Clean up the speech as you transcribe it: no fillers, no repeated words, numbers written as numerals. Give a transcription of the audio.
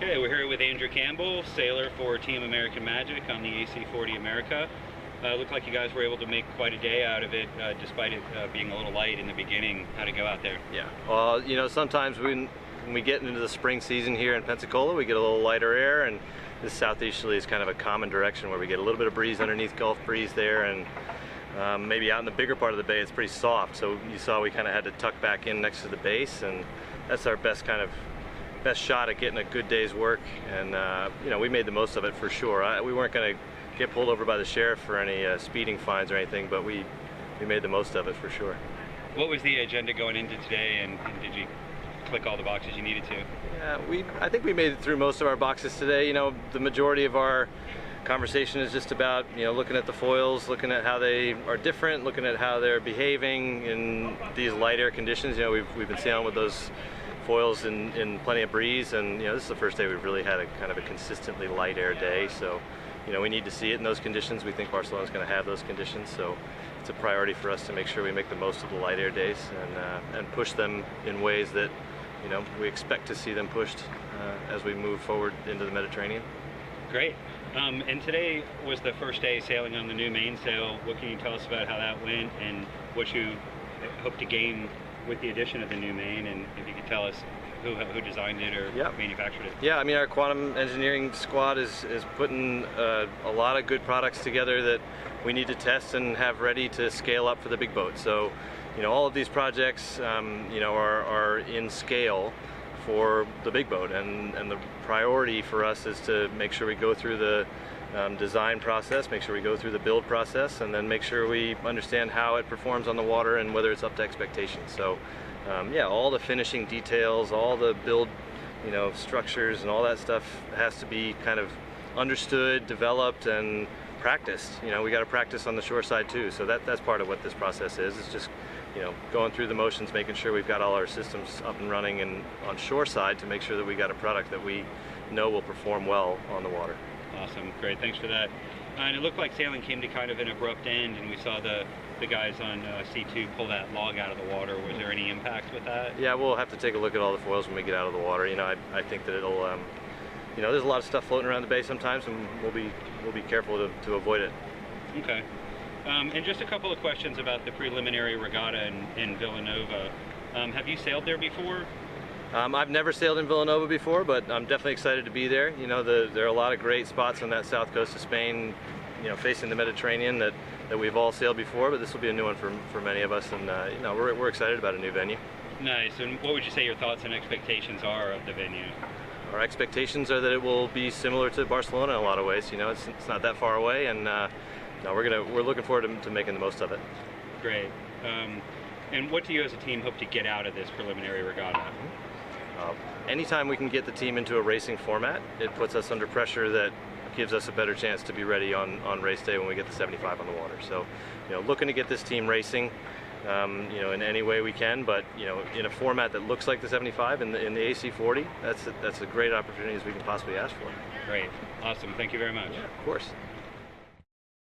Okay, we're here with Andrew Campbell, sailor for Team American Magic on the AC40 America. Looked like you guys were able to make quite a day out of it, despite it being a little light in the beginning. How'd it go out there? Yeah, well, you know, sometimes when we get into the spring season here in Pensacola, we get a little lighter air, and this southeasterly is kind of a common direction where we get a little bit of breeze underneath, Gulf breeze there, and maybe out in the bigger part of the bay it's pretty soft. So you saw we kind of had to tuck back in next to the base, and that's our best shot at getting a good day's work. And you know, we made the most of it for sure. We weren't going to get pulled over by the sheriff for any speeding fines or anything, but we made the most of it for sure. What was the agenda going into today, and did you click all the boxes you needed to? Yeah, I think we made it through most of our boxes today. You know, the majority of our conversation is just about, you know, looking at the foils, looking at how they are different, looking at how they're behaving in these light air conditions. You know, we've been sailing with those foils in plenty of breeze, and you know, this is the first day we've really had a kind of a consistently light air day. So, you know, we need to see it in those conditions. We think Barcelona is going to have those conditions, so it's a priority for us to make sure we make the most of the light air days and push them in ways that, you know, we expect to see them pushed as we move forward into the Mediterranean. Great. And today was the first day sailing on the new mainsail. What can you tell us about how that went and what you hope to gain with the addition of the new main, and if you could tell us who designed it or manufactured it? Yeah, I mean, our quantum engineering squad is putting a lot of good products together that we need to test and have ready to scale up for the big boat. So, you know, all of these projects, you know, are in scale for the big boat, and the priority for us is to make sure we go through the design process, make sure we go through the build process, and then make sure we understand how it performs on the water and whether it's up to expectations. So yeah, all the finishing details, all the build, you know, structures and all that stuff has to be kind of understood, developed, and practiced. You know, we got to practice on the shore side too, so that's part of what this process is. It's just, you know, going through the motions, making sure we've got all our systems up and running and on shore side to make sure that we got a product that we know will perform well on the water. Awesome, great, thanks for that. And it looked like sailing came to kind of an abrupt end, and we saw the guys on C2 pull that log out of the water. Was there any impact with that? Yeah, we'll have to take a look at all the foils when we get out of the water. You know, I think that it'll, you know, there's a lot of stuff floating around the bay sometimes, and we'll be careful to avoid it. Okay. And just a couple of questions about the preliminary regatta in Vilanova. Have you sailed there before? I've never sailed in Vilanova before, but I'm definitely excited to be there. You know, there are a lot of great spots on that south coast of Spain, you know, facing the Mediterranean that we've all sailed before, but this will be a new one for many of us, and you know, we're excited about a new venue. Nice. And what would you say your thoughts and expectations are of the venue? Our expectations are that it will be similar to Barcelona in a lot of ways. You know, it's not that far away, and no, we're looking forward to making the most of it. Great. And what do you as a team hope to get out of this preliminary regatta? Anytime we can get the team into a racing format, it puts us under pressure that gives us a better chance to be ready on race day when we get the 75 on the water. So, you know, looking to get this team racing, you know, in any way we can, but you know, in a format that looks like the 75 in the AC40, that's a great opportunity as we can possibly ask for. Great, awesome. Thank you very much. Yeah, of course.